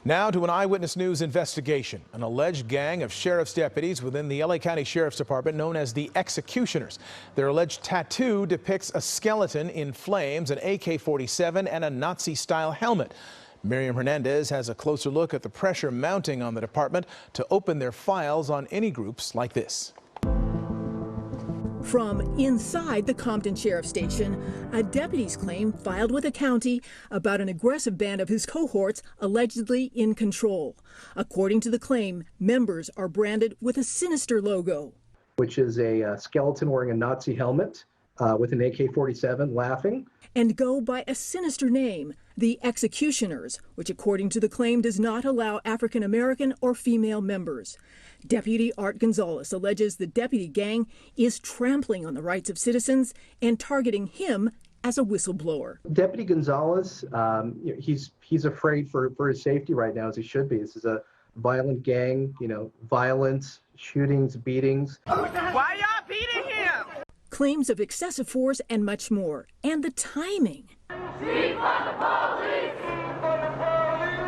Now to an Eyewitness News investigation. An alleged gang of sheriff's deputies within the LA County Sheriff's Department known as the Executioners. Their alleged tattoo depicts a skeleton in flames, an AK-47, and a Nazi-style helmet. Miriam Hernandez has a closer look at the pressure mounting on the department to open their files on any groups like this. From inside the Compton Sheriff's Station, a deputy's claim filed with the county about an aggressive band of his cohorts allegedly in control. According to the claim, members are branded with a sinister logo, which is a skeleton wearing a Nazi helmet with an AK-47 laughing, and go by a sinister name, the Executioners, which according to the claim does not allow African American or female members. Deputy Art Gonzalez alleges the deputy gang is trampling on the rights of citizens and targeting him as a whistleblower. Deputy Gonzalez, he's afraid for his safety right now, as he should be. This is a violent gang, violence, shootings, beatings. Why y'all beating him? Claims of excessive force and much more. And the timing. Defund the police!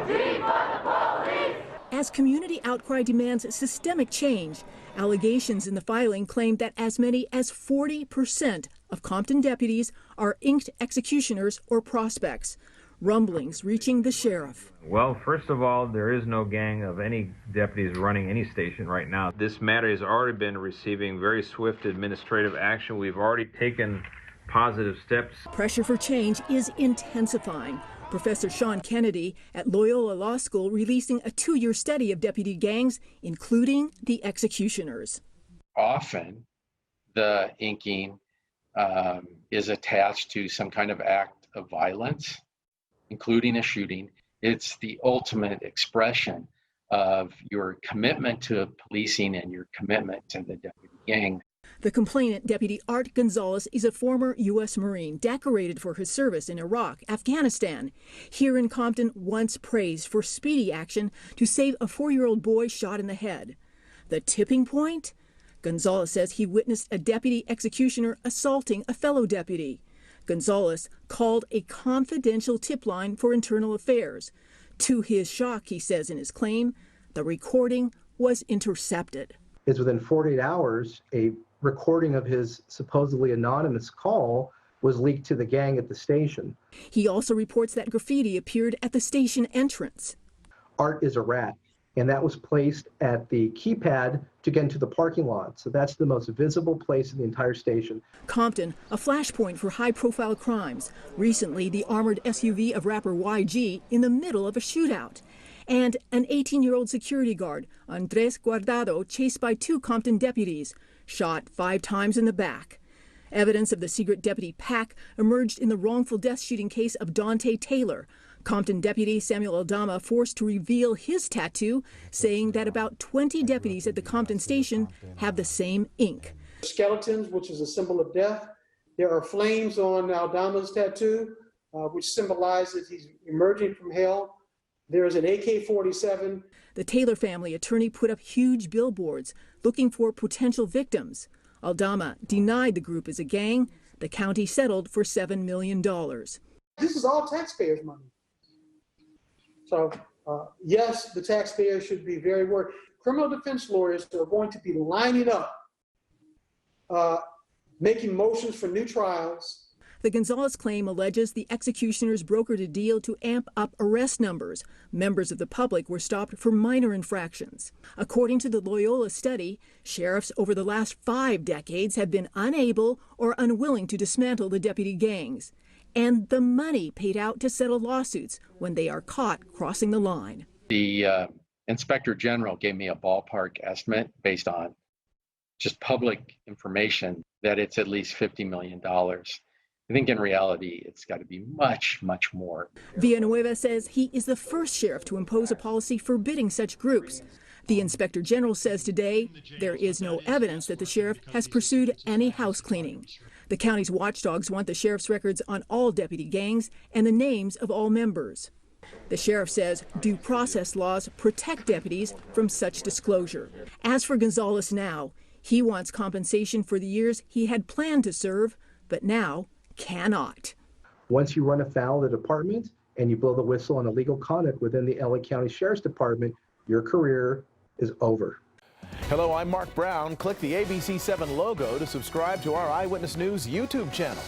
Defund the police! As community outcry demands systemic change, allegations in the filing claim that as many as 40% of Compton deputies are inked executioners or prospects. Rumblings reaching the sheriff. Well, first of all, there is no gang of any deputies running any station right now. This matter has already been receiving very swift administrative action. We've already taken positive steps. Pressure for change is intensifying. Professor Sean Kennedy at Loyola Law School releasing a 2-year study of deputy gangs, including the Executioners. Often, the inking is attached to some kind of act of violence, including a shooting. It's the ultimate expression of your commitment to policing and your commitment to the deputy gang. The complainant, Deputy Art Gonzalez, is a former U.S. Marine decorated for his service in Iraq, Afghanistan. Here in Compton, once praised for speedy action to save a 4-year-old boy shot in the head. The tipping point? Gonzalez says he witnessed a deputy executioner assaulting a fellow deputy. Gonzalez called a confidential tip line for internal affairs. To his shock, he says in his claim, the recording was intercepted. It's within 48 hours, a recording of his supposedly anonymous call was leaked to the gang at the station. He also reports that graffiti appeared at the station entrance. Art is a rat, and that was placed at the keypad to get into the parking lot. So that's the most visible place in the entire station. Compton, a flashpoint for high-profile crimes. Recently, the armored SUV of rapper YG in the middle of a shootout. And an 18-year-old security guard, Andres Guardado, chased by 2 Compton deputies, shot 5 times in the back. Evidence of the secret deputy pack emerged in the wrongful death shooting case of Dante Taylor. Compton deputy Samuel Aldama forced to reveal his tattoo, saying that about 20 deputies at the Compton station have the same ink. Skeletons, which is a symbol of death. There are flames on Aldama's tattoo, which symbolizes he's emerging from hell. There is an AK-47. The Taylor family attorney put up huge billboards looking for potential victims. Aldama denied the group is a gang. The county settled for $7 million. This is all taxpayers' money. So, yes, the taxpayers should be very worried. Criminal defense lawyers are going to be lining up, making motions for new trials. The Gonzalez claim alleges the executioners brokered a deal to amp up arrest numbers. Members of the public were stopped for minor infractions. According to the Loyola study, sheriffs over the last 5 decades have been unable or unwilling to dismantle the deputy gangs. And the money paid out to settle lawsuits when they are caught crossing the line. The Inspector General gave me a ballpark estimate based on just public information that it's at least $50 million. I think in reality, it's got to be much, much more. Villanueva says he is the first sheriff to impose a policy forbidding such groups. The Inspector General says today there is no evidence that the sheriff has pursued any house cleaning. The county's watchdogs want the sheriff's records on all deputy gangs and the names of all members. The sheriff says due process laws protect deputies from such disclosure. As for Gonzalez now, he wants compensation for the years he had planned to serve, but now cannot. Once you run afoul of the department, and you blow the whistle on illegal conduct within the LA County Sheriff's Department, your career is over. Hello, I'm Mark Brown. Click the ABC7 logo to subscribe to our Eyewitness News YouTube channel.